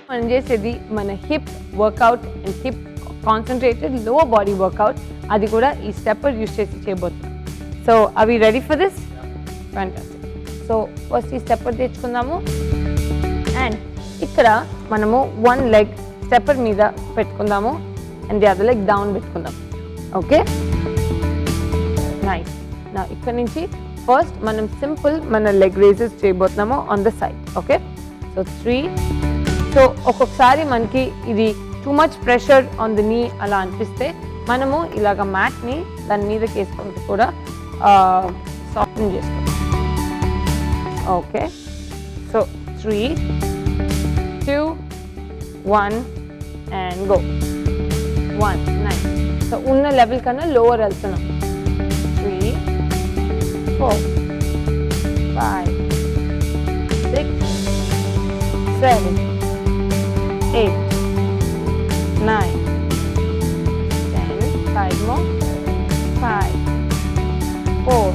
మనం చేసేది మన hip workout and hip concentrated lower body workout, అది కూడా ఈ స్టెప్పర్ యూస్ చేసి చేయబోతున్నాం. So are we ready for this? Fantastic. So first ఈ స్టెప్పర్ తెచ్చుకుందాము అండ్ ఇక్కడ మనము వన్ లెగ్ స్టెప్పర్ మీద పెట్టుకుందాము and the other leg down పెట్టుకుందాం. Okay, nice. నా ఇక్కడ నుంచి ఫస్ట్ మనం సింపుల్ మన లెగ్ రేజెస్ చేయబోతున్నాము on the side. Okay, so 3. So ఒక్కొక్కసారి మనకి ఇది too much pressure on the నీ అలా అనిపిస్తే మనము ఇలాగ మ్యాట్ని దాని మీదకి వేసుకుంటూ కూడా సాఫ్టన్ చేసుకోవాలి. Okay, so 3, 2, 1 and go. 1, nice. So ఉన్న లెవెల్ కన్నా లోవర్ వెళ్తున్నాం. 3, 4, 5, 6, 7, 8, 9, 10. 5 more. 5, 4,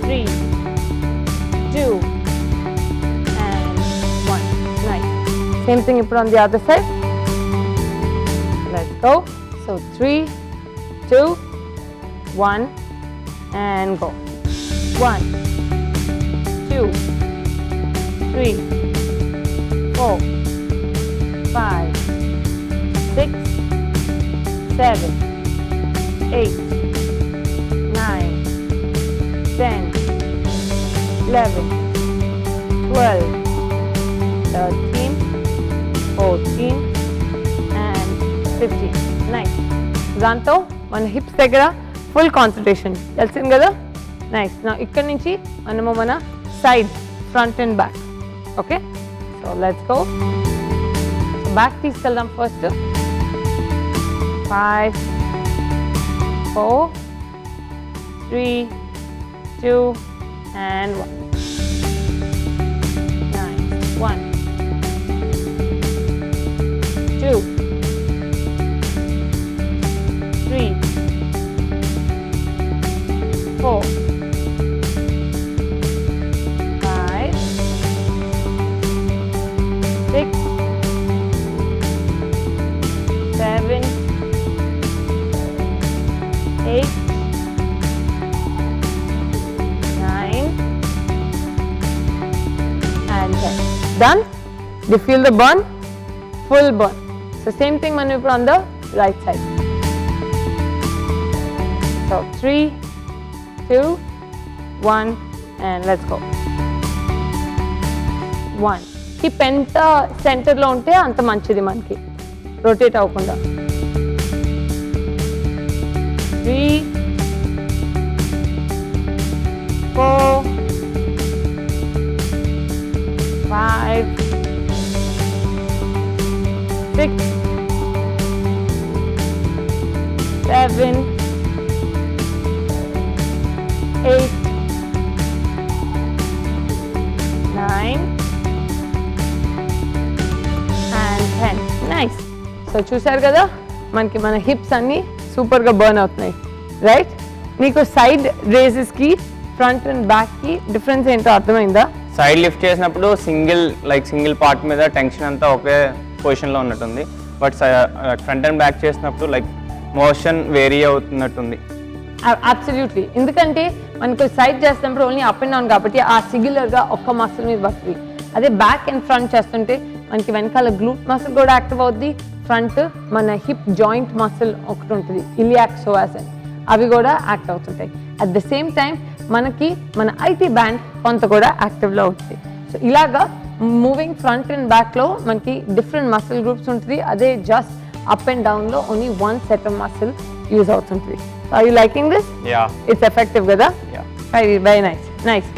3, 2 and 1. Nice. Same thing on the other side. Let's go. So 3, 2, 1 and go. 1, 2, 3, 4, 5, 6, 7, 8, 9, 10, 11, 12, 13, 14 and 15. Nice. దాంతో మన హిప్స్ దగ్గర ఫుల్ కాన్సన్ట్రేషన్ తెలిసింది కదా. నైస్. నా ఇక్కడ నుంచి మనము మన side, front and back. Okay, so let's go. Back తీసుకెళ్దాం first. 5, 4, 3, 2 and 1. Nice. 1, 2, 3, 4, 5, 6, 7, 8, 9 and 10. Done? Do you feel the burn? Full burn. So same thing when we put on the right side. So 3, 2, 1 and let's go. 1. Hip ఎంత సెంటర్లో ఉంటే అంత మంచిది మనకి, rotate అవ్వకుండా. 3, 4, 5, 6, 7, 8, 9 and 10. Nice. So చూసారు కదా మనకి మన హిప్స్ అన్నీ సూపర్గా బర్న్ అవుతున్నాయి, రైట్? నీకు సైడ్ రేజెస్కి ఫ్రంట్ అండ్ బ్యాక్కి డిఫరెన్స్ ఏంటో అర్థమైందా? సైడ్ లిఫ్ట్ చేసినప్పుడు సింగిల్ పార్ట్ మీద టెన్షన్ అంతా ఒకే పొజిషన్లో ఉన్నట్టుంది. బట్ ఫ్రంట్ అండ్ బ్యాక్ చేసినప్పుడు మోషన్ వేరీ అవుతున్నట్టుంది. అబ్సల్యూట్లీ. ఎందుకంటే మనకు సైడ్ చేస్తున్నప్పుడు ఓన్లీ అప్ అండ్ డౌన్ కాబట్టి ఆ సిగ్యులర్గా ఒక్క మసిల్ మీద పడుతుంది. అదే బ్యాక్ అండ్ ఫ్రంట్ చేస్తుంటే మనకి వెనకాల గ్లూట్ మసిల్ కూడా యాక్టివ్ అవుద్ది, ఫ్రంట్ మన హిప్ జాయింట్ మసిల్ ఒకటి ఉంటుంది, ఇలియాక్ సోయాస్ అని, అవి కూడా యాక్ట్ అవుతుంటాయి. అట్ ద సేమ్ టైం మనకి మన ఐటీ బ్యాండ్ కొంత కూడా యాక్టివ్లో ఉంటుంది. సో ఇలాగా మూవింగ్ ఫ్రంట్ అండ్ బ్యాక్లో మనకి డిఫరెంట్ మసిల్ గ్రూప్స్ ఉంటుంది. అదే జస్ట్ అప్ అండ్ డౌన్లో only one set of muscle use అవుతుంటుంది. Are you liking this? Yeah. It's effective, Gada? Yeah. Very nice. Nice.